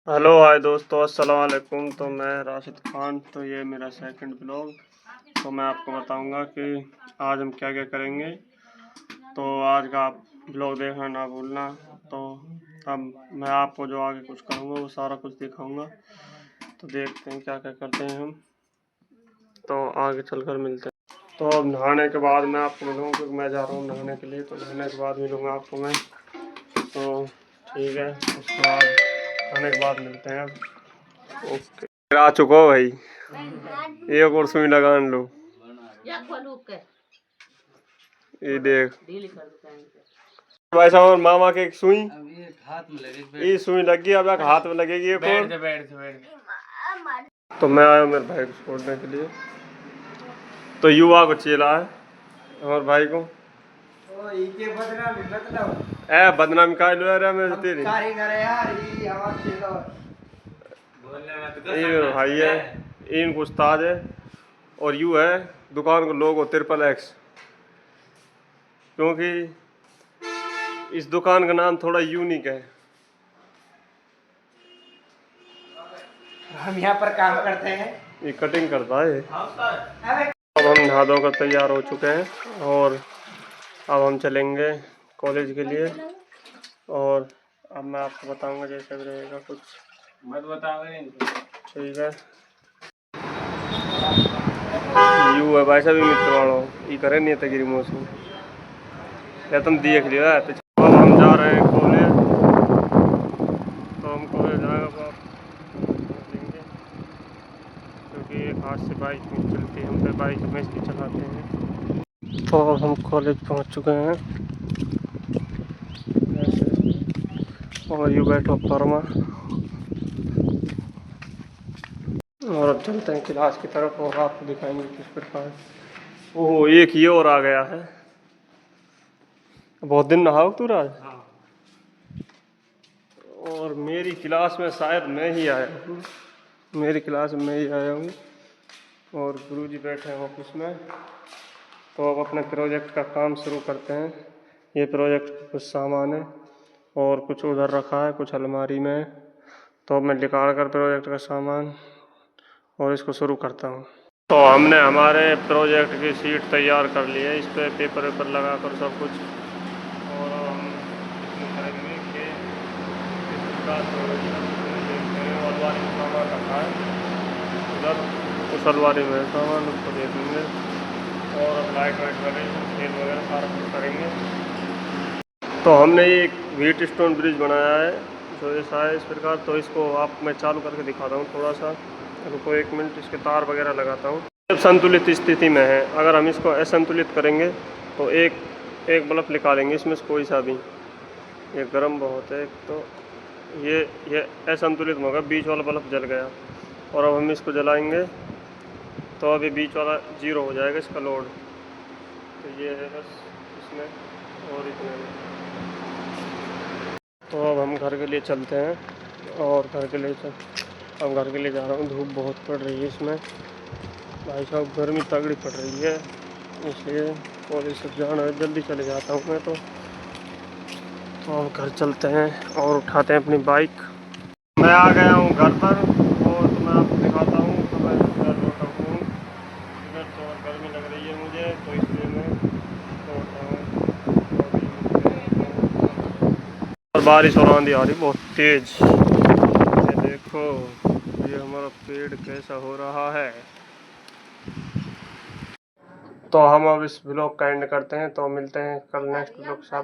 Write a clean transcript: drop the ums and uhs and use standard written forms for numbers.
Hello hi दोस्तों, अस्सलाम वालेकुम। तो मैं राशिद खान। तो ये मेरा सेकंड ब्लॉग। तो मैं आपको बताऊंगा कि आज हम क्या क्या करेंगे। तो आज का आप ब्लॉग देखना ना भूलना। तो अब मैं आपको जो आगे कुछ करूँगा वो सारा कुछ दिखाऊंगा। तो देखते हैं क्या क्या करते हैं हम। तो आगे चलकर मिलते हैं। तो अब नहाने के बाद मैं आपको मिलूँगा, क्योंकि मैं जा रहा हूँ नहाने के लिए। तो नहाने के बाद मिलूँगा आपको मैं। तो ठीक है, उसके बाद नहाने के बाद मिलते हैं अब। ओके, आ चुका हो भाई। एक और सुई लगान लो। ये देख भाई साहब, और मामा के एक सुई हाथ में लगेगी। ये सुई लगी, अब एक हाथ में लगेगी एक और। तो मैं आया मेरे भाई को छोड़ने के लिए। तो युवा को चेला है हमारे भाई को। ए बदनामी का लो यार, मैं तेरी ये भाई है, इनको उस्ताद है। और यू है दुकान का लोगो XXX, क्योंकि इस दुकान का नाम थोड़ा यूनिक है। हम यहाँ पर काम करते हैं, ये कटिंग करता है। अब हम नहा धोकर तैयार हो चुके हैं और अब हम चलेंगे कॉलेज के लिए। और अब मैं आपको बताऊंगा जैसे भी रहेगा कुछ मत बताओगे। ठीक है, यू है भाई साहब मित्र वालों ये करे नहीं तगिरी मौसम या तुम देख लियो है। तो अब हम जा रहे हैं कॉलेज। तो हम कॉलेज जाएगा लेंगे, क्योंकि एक हाथ से बाइक नहीं चलती, हम पे बाइक हमेशा चलाते हैं। तो अब हम कॉलेज पहुंच चुके हैं और यू बैठो परमा। और अब चलते हैं क्लास की तरफ और आपको दिखाएंगे किस प्रकार। ओह, एक ये और आ गया है। बहुत दिन नहाओ तू राज। और मेरी क्लास में शायद मैं ही आया हूँ, मेरी क्लास में मैं ही आया हूँ। और गुरुजी बैठे हैं ऑफिस में। तो अब अपने प्रोजेक्ट का काम शुरू करते हैं। ये प्रोजेक्ट कुछ सामान है और कुछ उधर रखा है, कुछ अलमारी में। तो अब मैं निकाल कर प्रोजेक्ट का सामान और इसको शुरू करता हूँ। तो हमने हमारे प्रोजेक्ट की शीट तैयार कर ली है, इस पर पेपर वेपर लगा कर सब कुछ। और हम इसमें करेंगे कि अलमारी में सामान रखा है उधर, उस अलमारी में सामान उसको देखेंगे। और अब लाइट वाइट वगैरह खेल वगैरह सारा कुछ करेंगे। तो हमने ये एक व्हीट स्टोन ब्रिज बनाया है जो ऐसा है इस प्रकार। तो इसको आप मैं चालू करके दिखाता हूँ थोड़ा सा। रुको एक मिनट, इसके तार वगैरह लगाता हूँ। जब संतुलित स्थिति में है, अगर हम इसको असंतुलित करेंगे तो एक बल्ब निकालेंगे इसमें से कोई सा भी। ये गर्म बहुत है। तो ये असंतुलित होगा, बीच वाला बल्ब जल गया। और अब हम इसको जलाएंगे तो अभी बीच वाला 0 हो जाएगा इसका लोड। तो ये है बस इसमें और इतने में। तो अब हम घर के लिए चलते हैं और घर के लिए अब घर के लिए जा रहा हूँ। धूप बहुत पड़ रही है इसमें भाई साहब, गर्मी तगड़ी पड़ रही है, इसलिए कॉलेज से जाना है, जल्दी चले जाता हूँ मैं। तो अब घर चलते हैं और उठाते हैं अपनी बाइक। मैं आ गया हूँ घर पर और तो मैं आपको दिखाता हूँ। तो मैं इधर लौटा हूँ, इधर तो गर्मी लग रही है मुझे, तो इसलिए मैं लौटा हूँ। और बारिश और आंधी आ रही बहुत तेज। ये देखो, ये हमारा पेड़ कैसा हो रहा है। तो हम अब इस ब्लॉग का एंड करते हैं। तो मिलते हैं कल नेक्स्ट ब्लॉग के साथ।